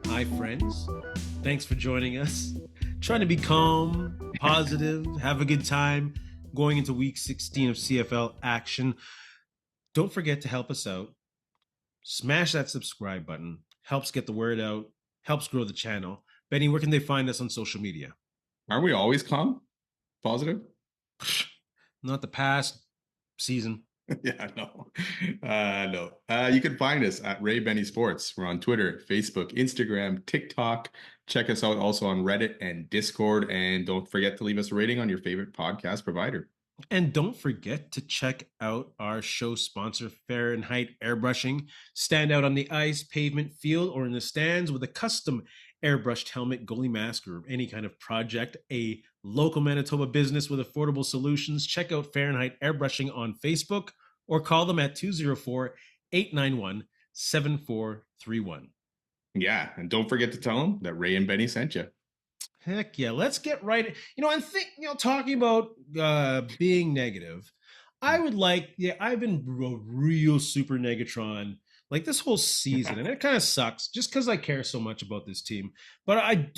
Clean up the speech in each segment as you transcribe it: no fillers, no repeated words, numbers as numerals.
Hi, friends. Thanks for joining us. Trying to be calm, positive, have a good time going into week 16 of CFL action. Don't forget to help us out. Smash that subscribe button. Helps get the word out, helps grow the channel. Benny, where can they find us on social media? Aren't we always calm? Positive? Not the past season. Yeah, no. No. You can find us at Ray Benny Sports. We're on Twitter, Facebook, Instagram, TikTok. Check us out also on Reddit and Discord. And don't forget to leave us a rating on your favorite podcast provider. And don't forget to check out our show sponsor, Fahrenheit Airbrushing. Stand out on the ice, pavement, field, or in the stands with a custom airbrushed helmet, goalie mask, or any kind of project. A local Manitoba business with affordable solutions. Check out Fahrenheit Airbrushing on Facebook or call them at 204-891-7431. Yeah, and don't forget to tell them that Ray and Benny sent you. Heck yeah, let's get right. Talking about being negative, I would like, I've been real super Negatron like this whole season, and it kind of sucks just because I care so much about this team. But I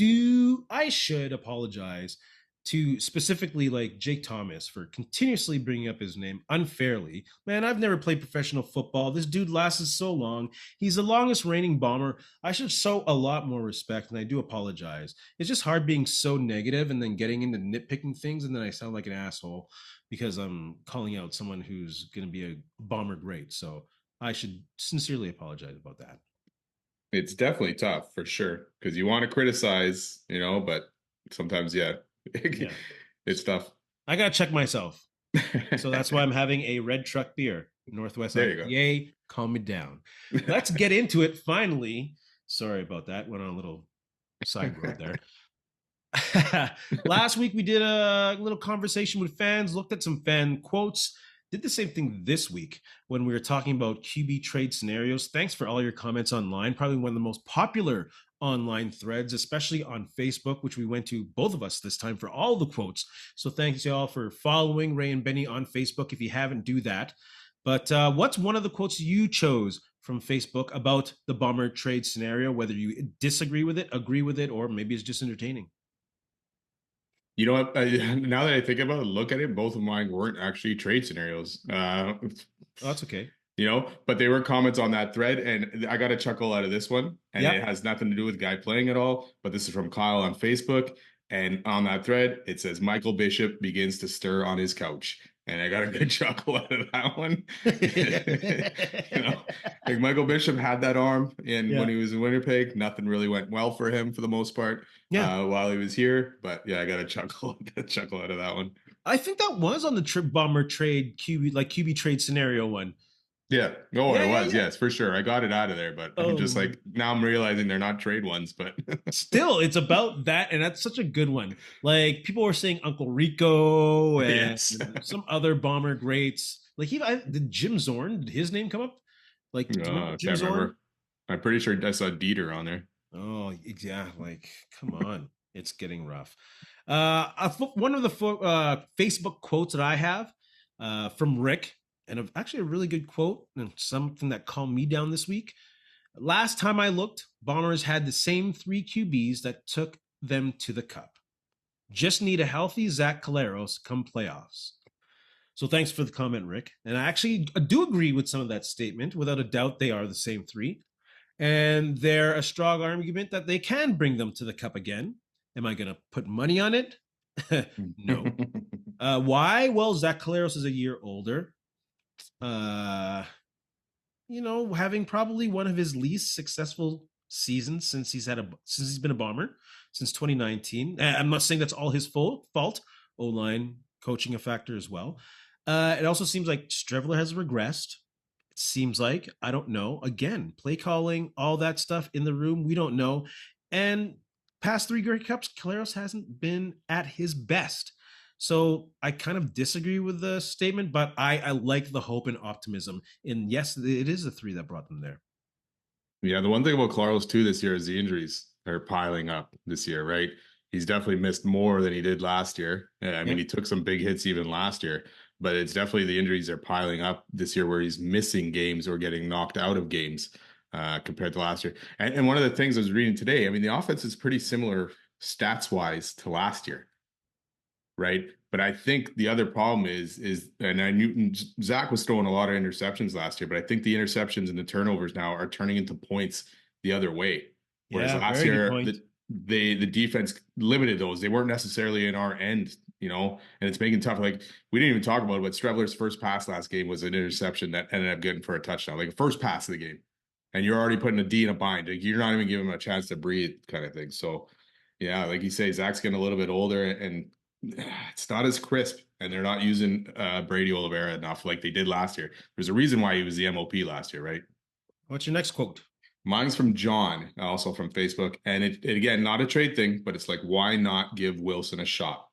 should apologize to specifically like Jake Thomas for continuously bringing up his name unfairly. Man, I've never played professional football. This dude lasted so long. He's the longest reigning bomber. I should show a lot more respect, and I do apologize. It's just hard being so negative and then getting into nitpicking things, and then I sound like an asshole because I'm calling out someone who's going to be a bomber great. So I should sincerely apologize about that. It's definitely tough for sure because you want to criticize, but sometimes, yeah. It's tough. I gotta check myself, so that's why I'm having a Red Truck beer, Northwest. There you go. Yay, calm me down. Let's get into it finally. Sorry about that. Went on a little side road there. Last week we did a little conversation with fans, looked at some fan quotes. Did the same thing this week when we were talking about QB trade scenarios. Thanks for all your comments online. Probably one of the most popular online threads, especially on Facebook, which we went to, both of us this time, for all the quotes. So thanks y'all for following Ray and Benny on Facebook. If you haven't, do that. But what's one of the quotes you chose from Facebook about the bomber trade scenario, whether you disagree with it, agree with it, or maybe it's just entertaining? You know what? Now that I think about it, look at it, both of mine weren't actually trade scenarios. That's okay. But they were comments on that thread, and I got a chuckle out of this one, and It has nothing to do with guy playing at all, but this is from Kyle on Facebook, and on that thread, it says, Michael Bishop begins to stir on his couch, and I got a good chuckle out of that one. Like Michael Bishop had that arm when he was in Winnipeg. Nothing really went well for him for the most part while he was here, but yeah, I got a chuckle out of that one. I think that was on the bomber trade QB trade scenario one. Yeah. Oh, it was. Yes, for sure. I got it out of there, but I'm just like, now I'm realizing they're not trade ones, but still, it's about that. And that's such a good one. Like people were saying Uncle Rico and some other bomber greats. Like did Jim Zorn, did his name come up? Like, I can't remember. I'm pretty sure I saw Dieter on there. Oh, yeah. Like, come on. It's getting rough. One of the Facebook quotes that I have from Rick, and actually a really good quote and something that calmed me down this week. Last time I looked, Bombers had the same 3 QBs that took them to the Cup. Just need a healthy Zach Collaros come playoffs. So thanks for the comment, Rick. And I actually do agree with some of that statement. Without a doubt, they are the same 3. And they're a strong argument that they can bring them to the Cup again. Am I going to put money on it? No. Why? Well, Zach Collaros is a year older. Having probably one of his least successful seasons since he's been a Bomber since 2019. I'm not saying that's all his fault. O-line coaching a factor as well. It also seems like Streveler has regressed. It seems like, I don't know. Again, play calling, all that stuff in the room, we don't know. And past 3 Grey Cups, Collaros hasn't been at his best. So I kind of disagree with the statement, but I like the hope and optimism. And yes, it is the 3 that brought them there. Yeah, the one thing about Collaros too this year is the injuries are piling up this year, right? He's definitely missed more than he did last year. I mean, he took some big hits even last year, but it's definitely the injuries are piling up this year where he's missing games or getting knocked out of games compared to last year. And one of the things I was reading today, I mean, the offense is pretty similar stats wise to last year, right? But I think the other problem is, and I knew Zach was throwing a lot of interceptions last year, but I think the interceptions and the turnovers now are turning into points the other way. Whereas Yeah, last very good year, point. the defense limited those. They weren't necessarily in our end, and it's making it tough. Like we didn't even talk about it, but Streveler's first pass last game was an interception that ended up getting for a touchdown, like a first pass of the game. And you're already putting a D in a bind. Like you're not even giving him a chance to breathe, kind of thing. So, yeah, like you say, Zach's getting a little bit older, and it's not as crisp, and they're not using Brady Oliveira enough like they did last year. There's a reason why he was the MOP last year, right? What's your next quote? Mine's from John, also from Facebook. And it again, not a trade thing, but it's like, why not give Wilson a shot?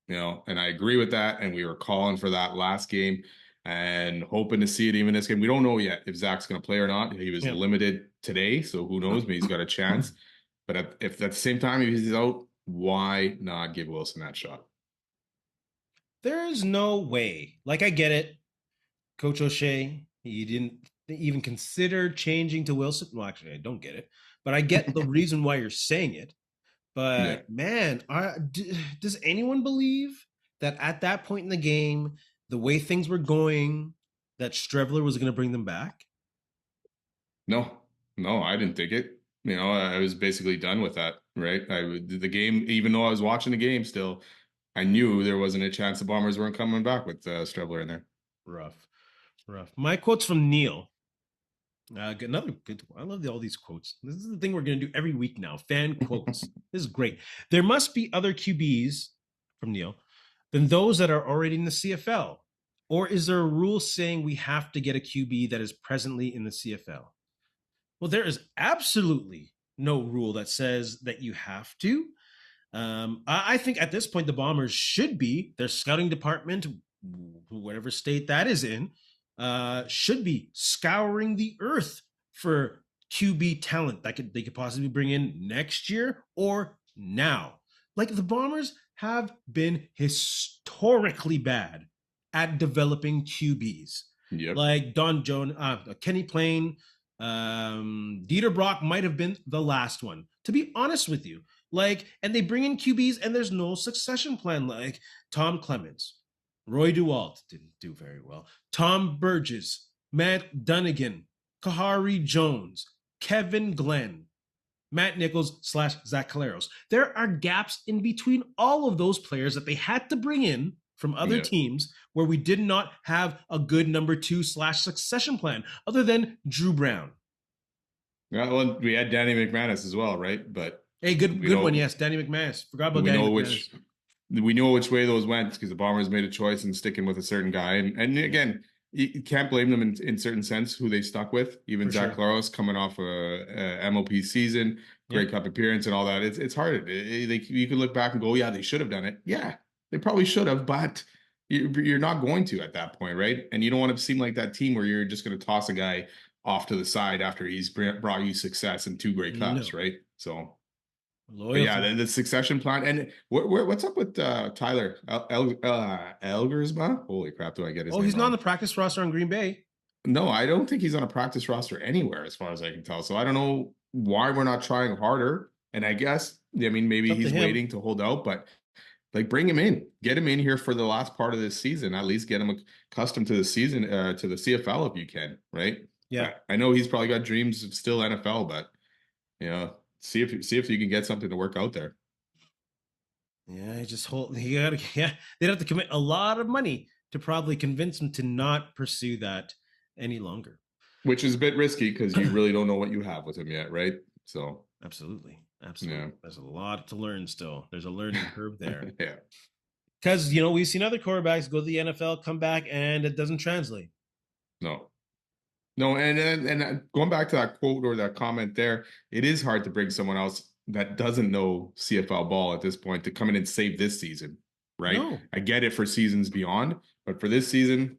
And I agree with that. And we were calling for that last game and hoping to see it even this game. We don't know yet if Zach's going to play or not. He was Yeah. limited today, so who knows? Maybe he's got a chance. But if at the same time, if he's out, why not give Wilson that shot? There's no way. Like, I get it. Coach O'Shea, he didn't even consider changing to Wilson. Well, actually, I don't get it, but I get the reason why you're saying it. Yeah. But man, does anyone believe that at that point in the game, the way things were going, that Streveler was going to bring them back? No, I didn't think it. I was basically done with that, right? The game, even though I was watching the game still, I knew there wasn't a chance the Bombers weren't coming back with Streveler in there. Rough, rough. My quote's from Neil. Another good. I love all these quotes. This is the thing we're going to do every week now. Fan quotes. This is great. There must be other QBs from Neil than those that are already in the CFL, or is there a rule saying we have to get a QB that is presently in the CFL? Well, there is absolutely no rule that says that you have to. I think at this point, the Bombers should be, their scouting department, whatever state that is in, should be scouring the earth for QB talent that they could possibly bring in next year or now. Like, the Bombers have been historically bad at developing QBs. Yep. Like Don Jones, Kenny Payne, Dieter Brock might have been the last one. To be honest with you, and they bring in QBs and there's no succession plan. Like Tom Clements, Roy Dualt didn't do very well. Tom Burgess, Matt Dunnigan, Kahari Jones, Kevin Glenn, Matt Nichols / Zach Caleros. There are gaps in between all of those players that they had to bring in from other teams where we did not have a good number 2 / succession plan other than Drew Brown. Yeah, well, we had Danny McManus as well, right? But hey, good one. Yes, Danny McManus. Forgot about Danny McManus. We know which way those went because the Bombers made a choice in sticking with a certain guy. And again, you can't blame them in certain sense who they stuck with. Even Zach Caleros coming off a MOP season, Grey Cup appearance and all that. It's hard. You can look back and go, yeah, they should have done it. Yeah, they probably should have, but you're not going to at that point, right? And you don't want to seem like that team where you're just going to toss a guy off to the side after he's brought you success in 2 Grey Cups, right? So... yeah, the succession plan. And what's up with Tyler Elgersma? Holy crap, do I get his name he's wrong? not on the practice roster on Green Bay. No, I don't think he's on a practice roster anywhere, as far as I can tell. So I don't know why we're not trying harder. And I guess, maybe he's waiting to hold out, but bring him in. Get him in here for the last part of this season. At least get him accustomed to the season, to the CFL if you can, right? Yeah. I know he's probably got dreams of still NFL, but, see if you can get something to work out there. Yeah, they'd have to commit a lot of money to probably convince him to not pursue that any longer. Which is a bit risky because you really don't know what you have with him yet, right? So absolutely. Yeah. There's a lot to learn still. There's a learning curve there. Yeah. Because we've seen other quarterbacks go to the NFL, come back, and it doesn't translate. No, and going back to that quote or that comment there, it is hard to bring someone else that doesn't know CFL ball at this point to come in and save this season, right? No. I get it for seasons beyond, but for this season,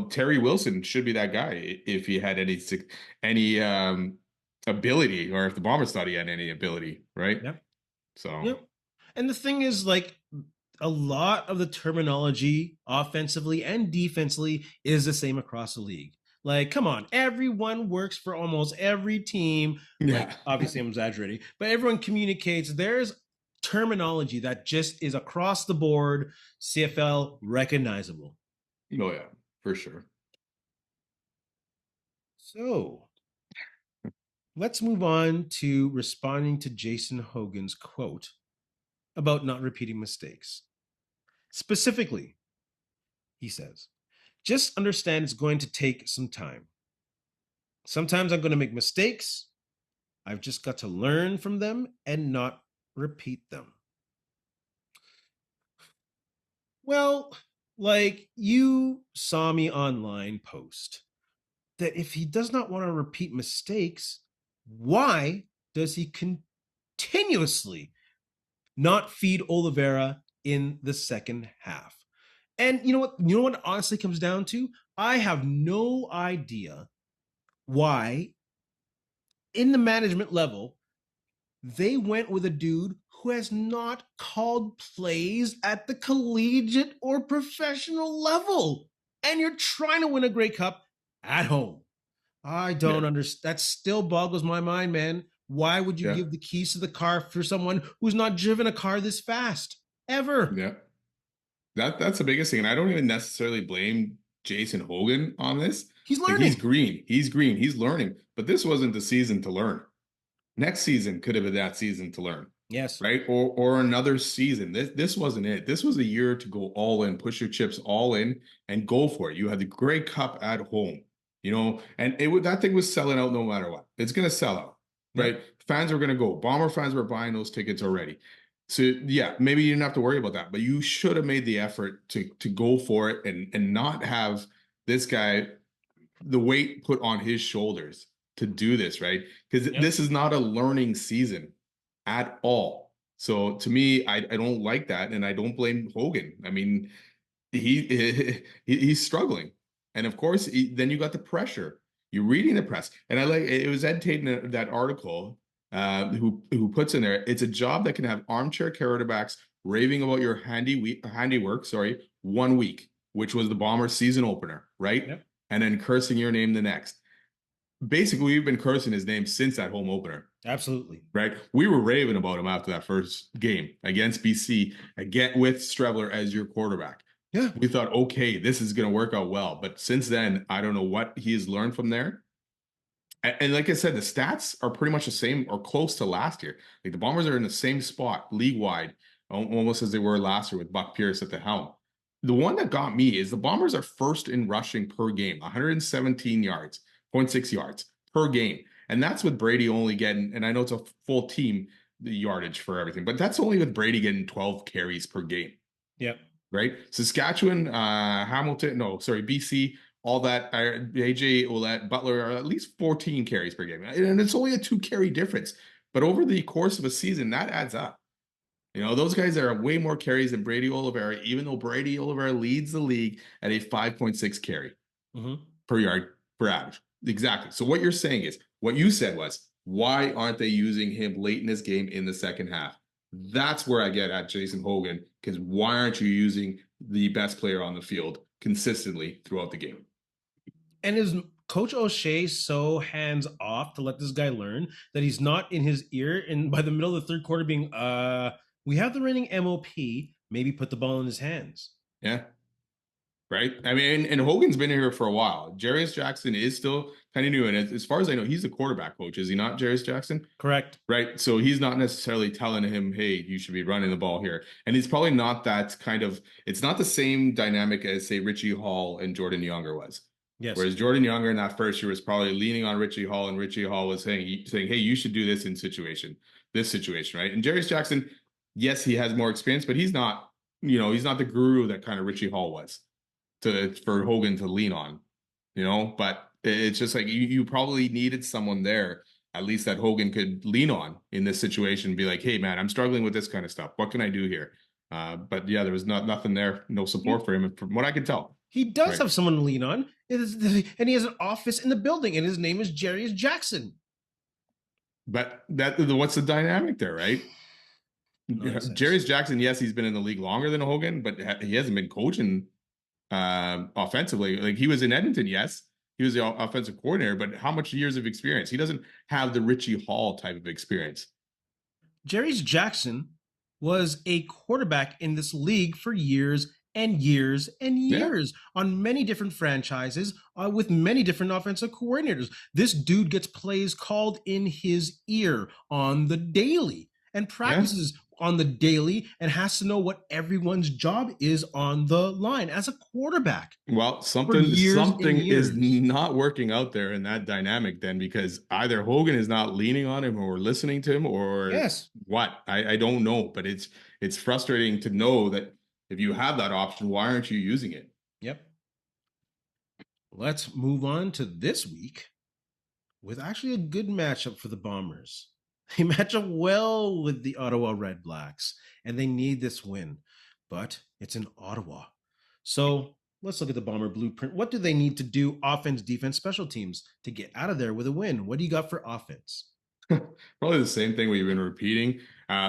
Terry Wilson should be that guy if he had any ability, or if the Bombers thought he had any ability, right? Yep. So. Yep. And the thing is, a lot of the terminology offensively and defensively is the same across the league. Like, come on, everyone works for almost every team. Like, Yeah. obviously, I'm exaggerating, but everyone communicates. There's terminology that just is across the board, CFL recognizable. Oh yeah, for sure. So let's move on to responding to Jason Hogan's quote about not repeating mistakes. Specifically, he says, just understand it's going to take some time. Sometimes I'm going to make mistakes. I've just got to learn from them and not repeat them. Well, like you saw me online post that if he does not want to repeat mistakes, why does he continuously not feed Oliveira in the second half? And you know what? You know what it honestly comes down to? I have no idea why, in the management level, they went with a dude who has not called plays at the collegiate or professional level. And you're trying to win a Grey Cup at home. I Yeah. don't understand. That still boggles my mind, man. Why would you Yeah. give the keys to the car for someone who's not driven a car this fast ever? Yeah. That's the biggest thing. And I don't even necessarily blame Jason Hogan on this. He's Like he's learning. green. He's green. He's learning. But this wasn't the season to learn. Next season could have been that season to learn. Yes. Right? Or another season. This wasn't it. This was a year to go all in, push your chips all in and go for it. You had the Grey Cup at home, and that thing was selling out no matter what. It's gonna sell out, right? Yep. Fans were gonna go. Bomber fans were buying those tickets already. So yeah, maybe you didn't have to worry about that, but you should have made the effort to go for it and not have this guy the weight put on his shoulders to do this, right? Because Yep. this is not a learning season at all. So to me, I don't like that, and I don't blame Hogan. I mean, he's struggling, and of course, then you got the pressure. You're reading the press, and I like it was Ed Tate in that article who puts in there. It's a job that can have armchair quarterbacks raving about your handiwork. Sorry, 1 week, which was the Bombers season opener, right? Yep. And then cursing your name the next. Basically, we've been cursing his name since that home opener. Absolutely. Right? We were raving about him after that first game against BC, again with Streveler as your quarterback. Yeah. We thought, okay, this is going to work out well. But since then, I don't know what he has learned from there. And like I said, the stats are pretty much the same or close to last year. Like the Bombers are in the same spot league wide, almost as they were last year with Buck Pierce at the helm. The one that got me is the Bombers are first in rushing per game, 117 yards, 0.6 yards per game. And that's with Brady only getting, and I know it's a full team the yardage for everything, but that's only with Brady getting 12 carries per game. Yep. Right? Saskatchewan, BC, all that, AJ, Ouellette, Butler are at least 14 carries per game. And it's only a 2 carry difference. But over the course of a season, that adds up. Those guys are way more carries than Brady Oliveira, even though Brady Oliveira leads the league at a 5.6 carry per yard per average. Exactly. So what you're saying is, what you said was, why aren't they using him late in this game in the second half? That's where I get at Jason Hogan, because why aren't you using the best player on the field consistently throughout the game? And is Coach O'Shea so hands off to let this guy learn that he's not in his ear? And by the middle of the third quarter, being, we have the reigning MOP, maybe put the ball in his hands. Yeah. Right. I mean, and Hogan's been here for a while. Jarius Jackson is still kind of new. And as far as I know, he's the quarterback coach. Is he not, Jarius Jackson? Correct. Right. So he's not necessarily telling him, hey, you should be running the ball here. And he's probably not that it's not the same dynamic as, say, Richie Hall and Jordan Younger was. Yes. Whereas Jordan Younger in that first year was probably leaning on Richie Hall, and Richie Hall was saying, hey, you should do this this situation, right? And Jarius Jackson, yes, he has more experience, but he's not the guru that kind of Richie Hall was for Hogan to lean on, but it's just like you probably needed someone there, at least that Hogan could lean on in this situation, be like, hey man, I'm struggling with this kind of stuff. What can I do here? But yeah, there was nothing there, no support for him from what I could tell. He does have someone to lean on, and he has an office in the building, and his name is Jarius Jackson. But what's the dynamic there, right? nonsense. Jarius Jackson, yes, he's been in the league longer than Hogan, but he hasn't been coaching offensively. Like he was in Edmonton, yes, he was the offensive coordinator, but how much years of experience? He doesn't have the Richie Hall type of experience. Jarius Jackson was a quarterback in this league for years and years and Yeah, years on many different franchises with many different offensive coordinators. This dude gets plays called in his ear on the daily and yeah. practices on the daily and has to know what everyone's job is on the line as a quarterback Well, for something years and something is years. not working out there in that dynamic then because either Hogan is not leaning on him or listening to him or Yes. what. I don't know, but it's frustrating to know that if you have that option, why aren't you using it? Yep. Let's move on to this week with actually a good matchup for the Bombers. They match up well with the Ottawa Red Blacks, and they need this win, but it's in Ottawa. So let's look at the Bomber blueprint. What do they need to do, offense, defense, special teams, to get out of there with a win? What do you got for offense? Probably the same thing we've been repeating.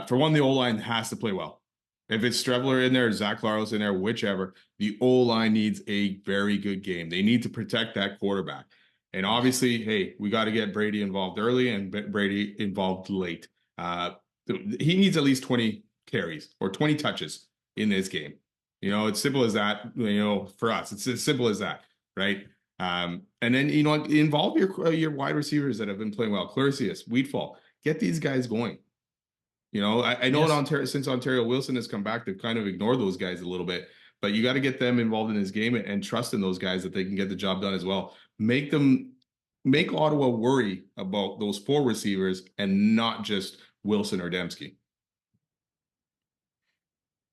For one, the O line has to play well. If it's Streveler in there, Zach Larlos in there, whichever, the O line needs a very good game. They need to protect that quarterback. And obviously, hey, we got to get Brady involved early and Brady involved late. He needs at least 20 carries or 20 touches in this game. It's simple as that. For us, it's as simple as that, right? And then involve your wide receivers that have been playing well. Claricius, Wheatfall, get these guys going. I know Yes. since Ontario Wilson has come back, they've kind of ignored those guys a little bit, but you got to get them involved in this game and trust in those guys that they can get the job done as well. Make Ottawa worry about those four receivers and not just Wilson or Dembski.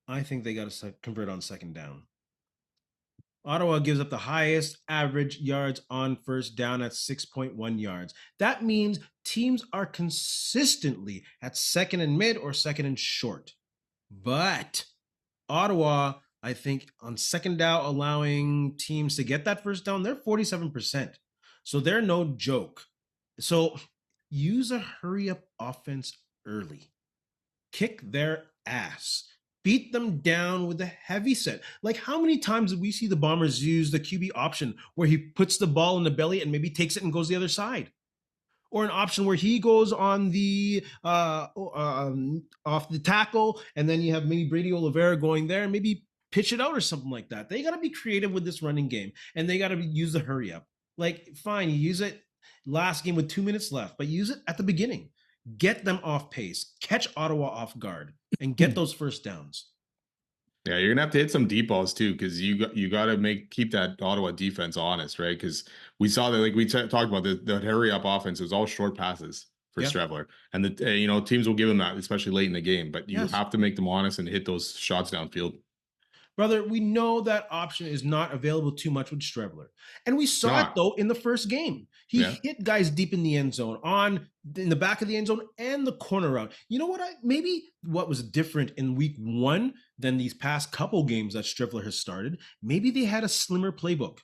I think they got to convert on second down. Ottawa gives up the highest average yards on first down at 6.1 yards. That means teams are consistently at second and mid or second and short. But Ottawa, I think, on second down, allowing teams to get that first down, they're 47%. So they're no joke. So use a hurry up offense early. Kick their ass. Beat them down with a heavy set. Like, how many times did we see the Bombers use the QB option where he puts the ball in the belly and maybe takes it and goes the other side? Or an option where he goes on the off the tackle, and then you have maybe Brady Oliveira going there and maybe pitch it out or something like that. They got to be creative with this running game, and they got to use the hurry up. Like, fine, you use it last game with 2 minutes left, but use it at the beginning. Get them off pace, catch Ottawa off guard, and get those first downs. Yeah, you're gonna have to hit some deep balls too, because you got to keep that Ottawa defense honest, right? Because we saw that, like we talked about, the hurry up offense was all short passes for Streveler, and the teams will give him that, especially late in the game. But you have to make them honest and hit those shots downfield. Brother, we know that option is not available too much with Streveler. And we saw it, though, in the first game. He hit guys deep in the end zone, in the back of the end zone and the corner route. You know what? Maybe what was different in week 1 than these past couple games that Streveler has started, maybe they had a slimmer playbook.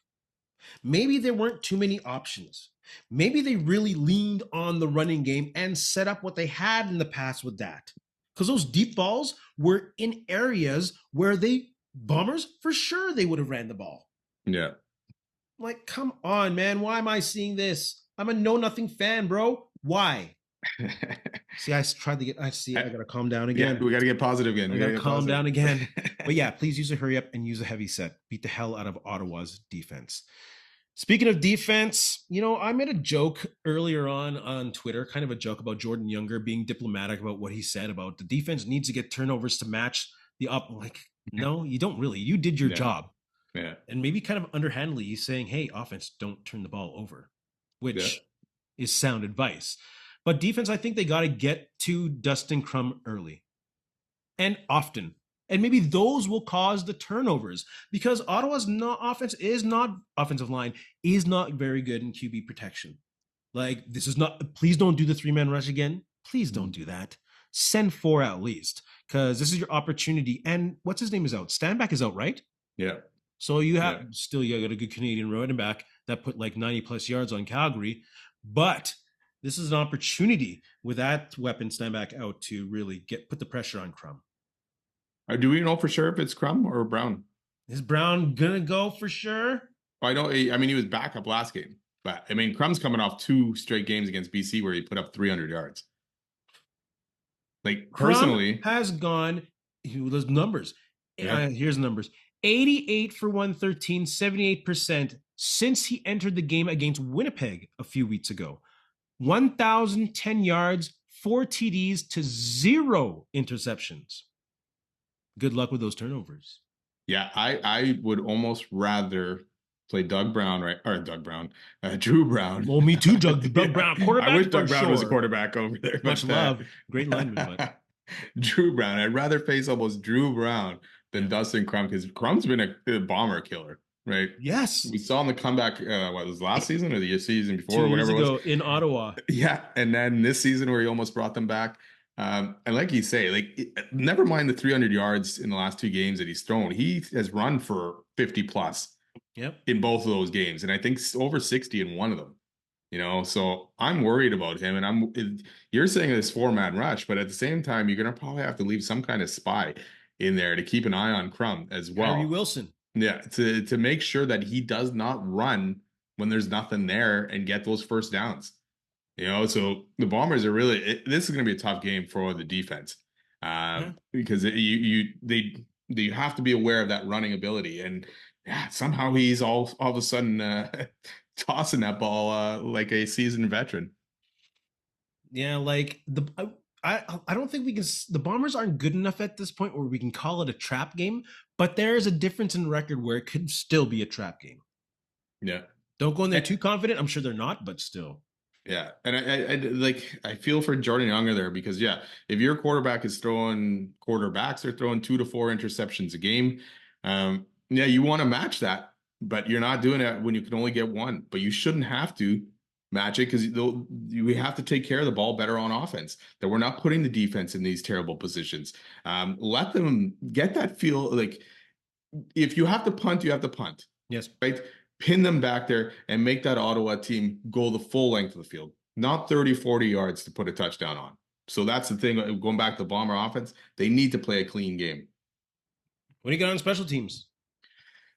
Maybe there weren't too many options. Maybe they really leaned on the running game and set up what they had in the past with that. Because those deep balls were in areas where Bombers, for sure, they would have ran the ball. Yeah. Like, come on, man. Why am I seeing this? I'm a know-nothing fan, bro. Why? See, I tried to I got to calm down again. Yeah, we got to get positive again. I got to calm down again. But yeah, please use a hurry up and use a heavy set. Beat the hell out of Ottawa's defense. Speaking of defense, I made a joke earlier on Twitter, kind of a joke about Jordan Younger being diplomatic about what he said about the defense needs to get turnovers to match the up. Like, no, you don't really. You did your job. Yeah. And maybe kind of underhandedly, he's saying, hey, offense, don't turn the ball over, which is sound advice. But defense, I think they got to get to Dustin Crum early and often. And maybe those will cause the turnovers because Ottawa's offensive line is not very good in QB protection. Like, please don't do the 3-man rush again. Please don't do that. Send 4 at least, because this is your opportunity. And what's his name is out? Stanback is out, right? Yeah. So you got a good Canadian running back that put like 90 plus yards on Calgary, but This is an opportunity with that weapon stand back out to really put the pressure on Crum. Do we know for sure if it's Crum or Brown? Is Brown gonna go for sure? I don't. I mean, he was backup last game, but I mean, Crum's coming off 2 straight games against BC where he put up 300 yards. Like Crum personally, has gone. Those numbers. yeah, Here's the numbers: 88 for 113, 78% since he entered the game against Winnipeg a few weeks ago. 1,010 yards, 4 TDs to 0 interceptions. Good luck with those turnovers. yeah, I would almost rather play Doug Brown, right? Or Doug Brown, Drew Brown. Well, me too, Doug Brown, quarterback. I wish Doug Brown was a sure. quarterback over there. Much love, great lineman, but Drew Brown. I'd rather face almost Drew Brown than Dustin Crum because Crum's been a bomber killer, right? yes, We saw in the comeback, what was last season or the season before, 2 or years whatever it ago was. in Ottawa. Yeah, and then this season where he almost brought them back. And like you say, never mind the 300 yards in the last 2 games that he's thrown. He has run for 50 plus Yep. in both of those games, and I think over 60 in one of them. So I'm worried about him, and you're saying this 4-man rush, but at the same time, you're gonna probably have to leave some kind of spy in there to keep an eye on Crum as well. Kyrie Wilson. Yeah, to make sure that he does not run when there's nothing there and get those first downs. So the Bombers are really. This is going to be a tough game for the defense because you have to be aware of that running ability, and yeah, somehow he's all of a sudden tossing that ball like a seasoned veteran. Yeah, like I don't think we can. The Bombers aren't good enough at this point where we can call it a trap game. But there is a difference in record where it could still be a trap game. Yeah, don't go in there too confident. I'm sure they're not, but still. Yeah, and I feel for Jordan Younger there because if your quarterback is throwing quarterbacks are throwing 2 to 4 interceptions a game, you want to match that, but you're not doing it when you can only get one. But you shouldn't have to match it because we have to take care of the ball better on offense. That we're not putting the defense in these terrible positions. Let them get that feel like if you have to punt, you have to punt. Yes, right. Pin them back there and make that Ottawa team go the full length of the field, not 30, 40 yards to put a touchdown on. So that's the thing. Going back to the Bomber offense, they need to play a clean game. What do you got on special teams?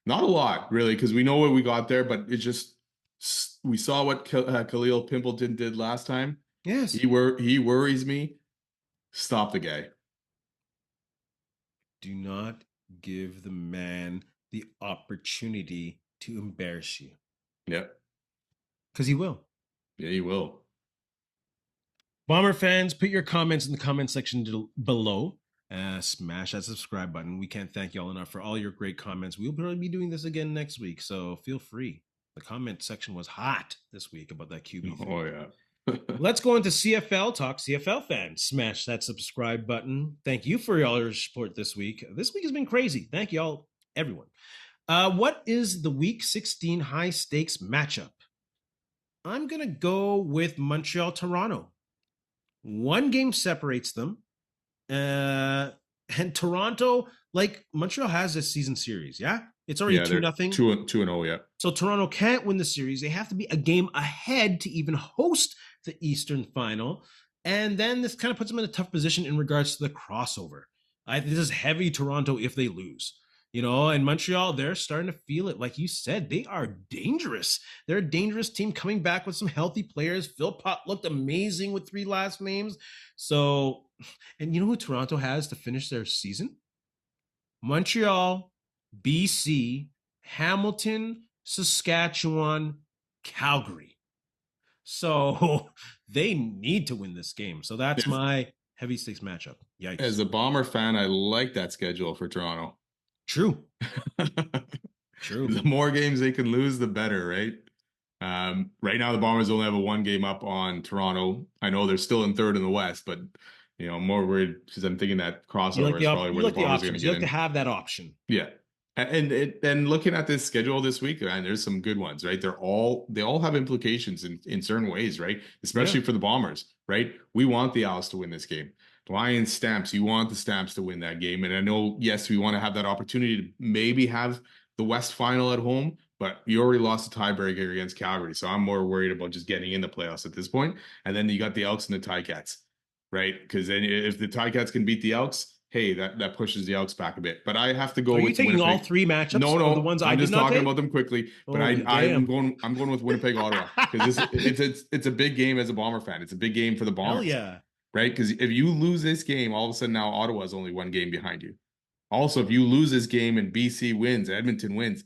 Not a lot, really, because we know what we got there, but we saw what Khalil Pimpleton did last time. Yes. He worries me. Stop the guy. Do not give the man the opportunity to embarrass you. Yep. Because he will. Yeah, he will. Bomber fans, put your comments in the comment section below. Smash that subscribe button. We can't thank y'all enough for all your great comments. We'll probably be doing this again next week, so feel free. The comment section was hot this week about that QB. Oh, yeah. Let's go into CFL talk. CFL fans, smash that subscribe button. Thank you for all your support this week. This week has been crazy. Thank you all, everyone. What is the Week 16 high stakes matchup? I'm going to go with Montreal-Toronto. One game separates them. And Toronto, like Montreal has this season series, yeah? It's already 2-0. 2-0, yeah. So Toronto can't win the series. They have to be a game ahead to even host the Eastern Final. And then this kind of puts them in a tough position in regards to the crossover. This is heavy Toronto if they lose. And Montreal, they're starting to feel it. Like you said, they are dangerous. They're a dangerous team coming back with some healthy players. Philpott looked amazing with 3 last names. So, and you know who Toronto has to finish their season? Montreal, BC, Hamilton, Saskatchewan, Calgary. So they need to win this game. So that's my heavy stakes matchup. Yikes. As a Bomber fan, I like that schedule for Toronto. True. True. The more games they can lose, the better, right? Right now, the Bombers only have a 1 game up on Toronto. I know they're still in 3rd in the West, but more worried because I'm thinking that crossover is probably where the Bombers are going to get in. You like to have that option. Yeah. And looking at this schedule this week, man, there's some good ones, right? They all have implications in certain ways, right? Especially for the Bombers, right? We want the Owls to win this game. Lions, Stamps, you want the Stamps to win that game. And I know, yes, we want to have that opportunity to maybe have the West final at home, but you already lost a tiebreaker against Calgary. So I'm more worried about just getting in the playoffs at this point. And then you got the Elks and the Ticats, right? Because then if the Ticats can beat the Elks, hey, that pushes the Elks back a bit. But I have to go Are you with taking all Winnipeg. three matchups No, of the no, ones I I'm did just not talking take? about them quickly. But Holy damn. I'm going with Winnipeg, Ottawa, because it's a big game as a Bomber fan. It's a big game for the Hell Bombers, yeah. right? Because if you lose this game, all of a sudden now Ottawa is only one game behind you. Also, if you lose this game and BC wins, Edmonton wins,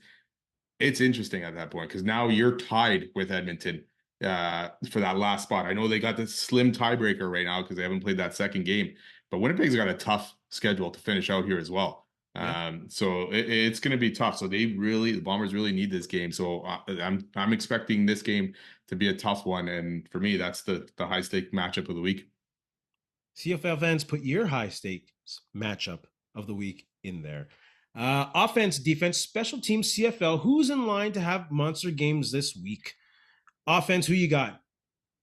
it's interesting at that point because now you're tied with Edmonton for that last spot. I know they got this slim tiebreaker right now because they haven't played that second game, but Winnipeg's got a tough schedule to finish out here as well. Yeah. So it's going to be tough. So the Bombers really need this game. So I'm expecting this game to be a tough one, and for me, that's the high stake matchup of the week. CFL fans, put your high stakes matchup of the week in there. Offense, defense, special teams, CFL. Who's in line to have monster games this week? Offense, who you got?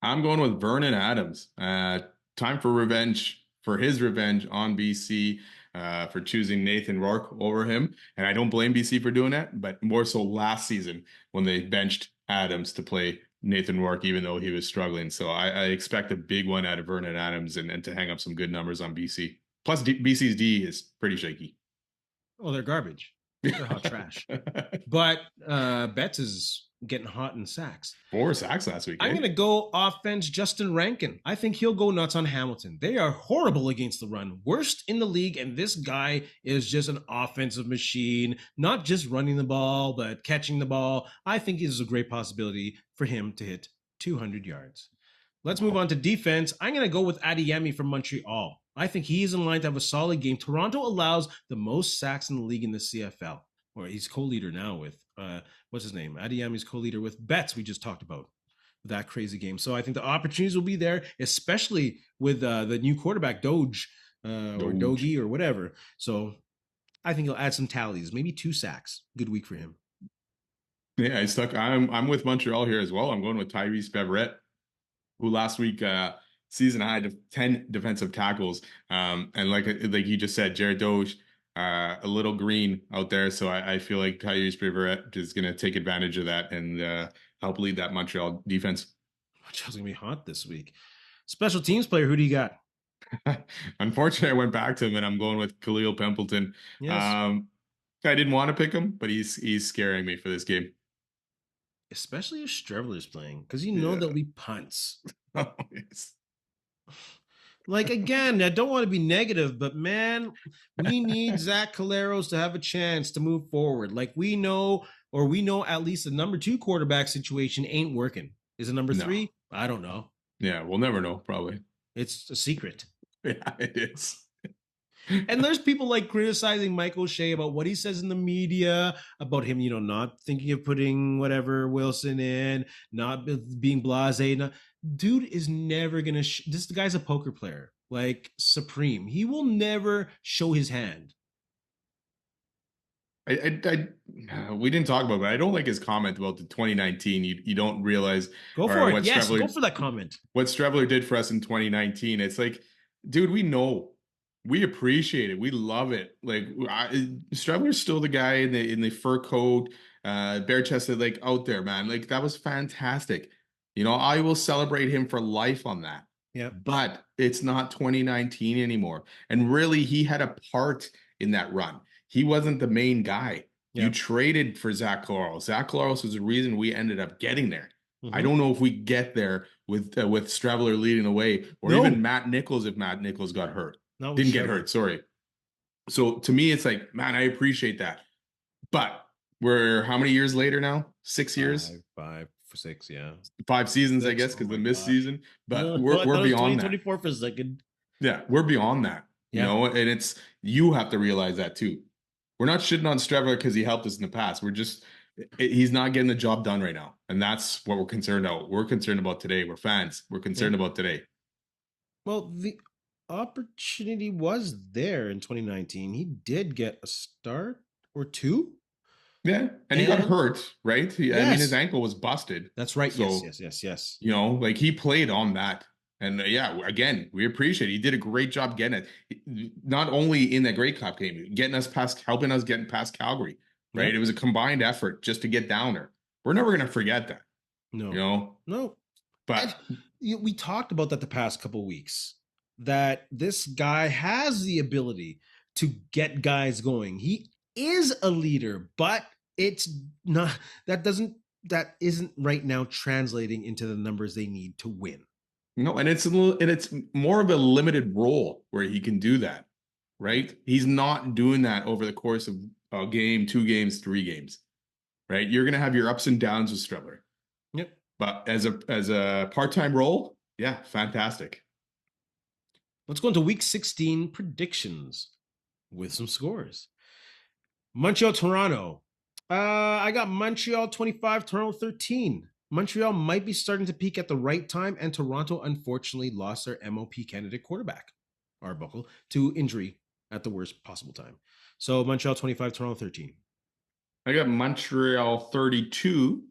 I'm going with Vernon Adams. Time for revenge, for his revenge on BC for choosing Nathan Rourke over him. And I don't blame BC for doing that, but more so last season when they benched Adams to play Nathan Rourke, even though he was struggling. So I expect a big one out of Vernon Adams and to hang up some good numbers on BC. Plus, BC's D is pretty shaky. Oh, they're garbage. They're hot trash. But Betts is getting hot in sacks. 4 sacks last week. I'm going to go offense Justin Rankin. I think he'll go nuts on Hamilton. They are horrible against the run, worst in the league, and this guy is just an offensive machine, not just running the ball, but catching the ball. I think it is a great possibility for him to hit 200 yards. Let's move on to defense. I'm going to go with Adeyemi from Montreal. I think he's in line to have a solid game. Toronto allows the most sacks in the league in the CFL. Or he's co-leader now with what's his name? Adeyemi's co-leader with Betts. We just talked about that crazy game. So I think the opportunities will be there, especially with the new quarterback Doge or Dogie or whatever. So I think he'll add some tallies, maybe 2 sacks. Good week for him. Yeah, I'm with Montreal here as well. I'm going with Tyrese Beverette, who last week season high 10 defensive tackles. And like you just said, Jared Doge, a little green out there. So I feel like Tyrese Beverette is going to take advantage of that and help lead that Montreal defense. Montreal's going to be hot this week. Special teams player, who do you got? Unfortunately, I went back to him and I'm going with Khalil Pimpleton. Yes. I didn't want to pick him, but he's scaring me for this game. Especially if Streveler's playing, because you know there'll be punts. Oh, yes. Like, again, I don't want to be negative, but man, we need Zach Caleros to have a chance to move forward. Like, we know at least the number 2 quarterback situation ain't working. Is it number 3? No. I don't know. Yeah, we'll never know, probably. It's a secret. Yeah, it is. And there's people like criticizing Mike O'Shea about what he says in the media about him, not thinking of putting whatever Wilson in, not being blasé. Dude is never going to this guy's a poker player, like supreme. He will never show his hand. We didn't talk about it, but I don't like his comment about the 2019. You don't realize. Go for it. Yes, go for that comment. What Streveler did for us in 2019. It's like, dude, we know. We appreciate it. We love it. Like Streveler's still the guy in the fur coat, bare chested, like out there, man. Like that was fantastic. I will celebrate him for life on that. Yeah. But it's not 2019 anymore. And really, he had a part in that run. He wasn't the main guy. Yep. You traded for Zach Collaros. Zach Collaros was the reason we ended up getting there. Mm-hmm. I don't know if we get there with Streveler leading the way, or even Matt Nichols if Matt Nichols got hurt. No, didn't get hurt. Sorry. So to me, it's like, man, I appreciate that. But we're how many years later now? 6 years? 5, 6, yeah. 5 seasons, I guess, because the missed season. But we're beyond that. 2024 for a second. Yeah, we're beyond that. And it's you have to realize that too. We're not shitting on Streveler because he helped us in the past. He's not getting the job done right now. And that's what we're concerned about. We're concerned about today. We're fans. We're concerned about today. Well, the opportunity was there in 2019. He did get a start or 2. Yeah, and he got hurt, right? I mean, his ankle was busted. That's right. So, yes. Like he played on that. And again, we appreciate it. He did a great job getting it. Not only in that Grey Cup game, helping us getting past Calgary. right? Yeah. It was a combined effort just to get down there. We're never going to forget that, No. No. And but we talked about that the past couple weeks, that this guy has the ability to get guys going. He is a leader, but it's not that isn't right now translating into the numbers they need to win. no, and it's more of a limited role where he can do that, right? He's not doing that over the course of a game, 2 games, 3 games, right? You're going to have your ups and downs with Streveler. Yep. But as a part-time role, yeah, fantastic. Let's go into week 16 predictions with some scores. Montreal, Toronto. I got Montreal 25, Toronto 13. Montreal might be starting to peak at the right time, and Toronto unfortunately lost their MOP candidate quarterback, Arbuckle, to injury at the worst possible time. So Montreal 25, Toronto 13. I got Montreal 32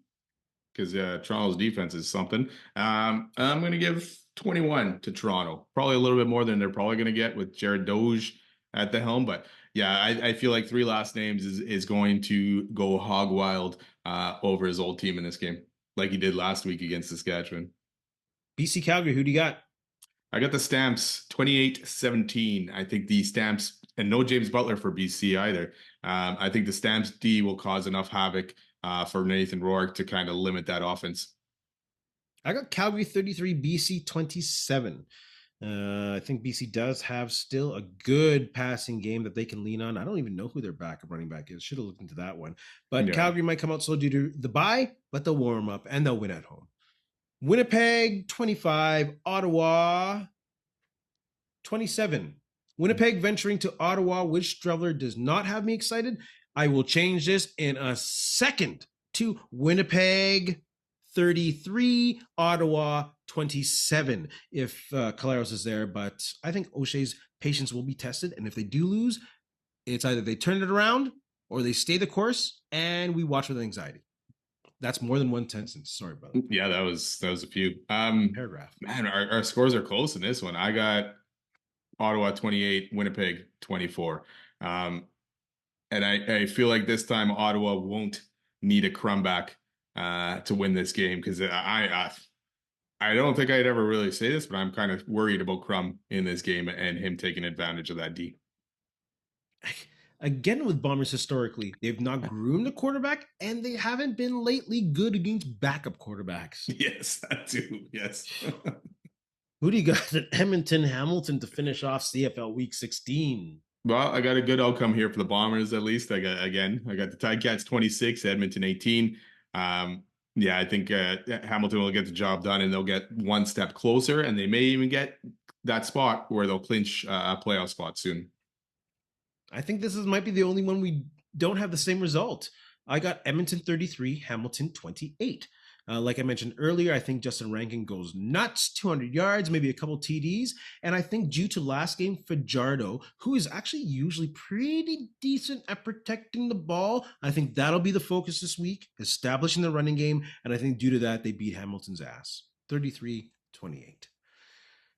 because Toronto's defense is something. I'm going to give 21 to Toronto. Probably a little bit more than they're probably going to get with Jared Doge at the helm. But yeah, I feel like 3 last names is going to go hog wild over his old team in this game, like he did last week against Saskatchewan. BC Calgary, who do you got? I got the Stamps 28-17. I think the Stamps, and no James Butler for BC either. I think the Stamps D will cause enough havoc for Nathan Rourke to kind of limit that offense. I got Calgary 33, BC 27. I think BC does have still a good passing game that they can lean on. I don't even know who their backup running back is. Should have looked into that one. But yeah. Calgary might come out slow due to the bye, but they'll warm up and they'll win at home. Winnipeg 25, Ottawa 27. Winnipeg venturing to Ottawa, which Streveler does not have me excited. I will change this in a second to Winnipeg 33, Ottawa 27 if Caleros is there. But I think O'Shea's patience will be tested. And if they do lose, it's either they turn it around or they stay the course and we watch with anxiety. That's more than one sentence. Sorry, brother. Yeah, that was a few. Paragraph. Man, our scores are close in this one. I got Ottawa 28, Winnipeg 24. And I feel like this time Ottawa won't need a crumb back to win this game because I don't think I'd ever really say this, but I'm kind of worried about Crum in this game and him taking advantage of that D. Again, with Bombers historically, they've not groomed a quarterback, and they haven't been lately good against backup quarterbacks. Yes, that too. Yes. Who do you got at Edmonton, Hamilton to finish off CFL Week 16? Well, I got a good outcome here for the Bombers, at least. I got the Ticats 26, Edmonton 18. Yeah, I think Hamilton will get the job done, and they'll get one step closer, and they may even get that spot where they'll clinch a playoff spot soon. I think this might be the only one we don't have the same result. I got Edmonton 33, Hamilton 28. Like I mentioned earlier, I think Justin Rankin goes nuts, 200 yards, maybe a couple TDs. And I think due to last game, Fajardo, who is actually usually pretty decent at protecting the ball, I think that'll be the focus this week, establishing the running game. And I think due to that, they beat Hamilton's ass, 33-28.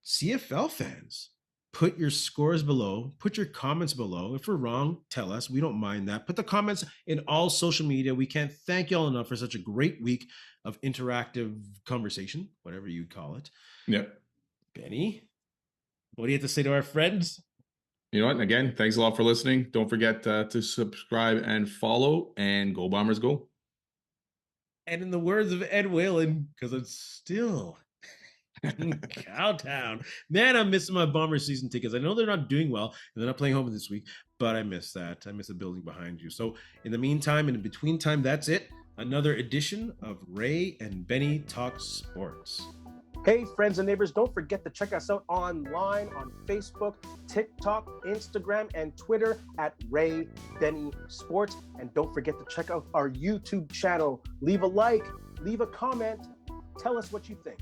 CFL fans, put your scores below, put your comments below. If we're wrong, tell us. We don't mind that. Put the comments in all social media. We can't thank y'all enough for such a great week of interactive conversation, whatever you call it. Yep. Benny, what do you have to say to our friends? You know what? Again, thanks a lot for listening. Don't forget to subscribe and follow, and go Bombers go. And in the words of Ed Whalen, because it's still Cowtown. Man, I'm missing my Bomber season tickets. I know they're not doing well, and they're not playing home this week, but I miss that. I miss the building behind you. So in the meantime, in between time, that's it. Another edition of Ray and Benny Talk Sports. Hey, friends and neighbors, don't forget to check us out online on Facebook, TikTok, Instagram, and Twitter at Ray Benny Sports. And don't forget to check out our YouTube channel. Leave a like, leave a comment, tell us what you think.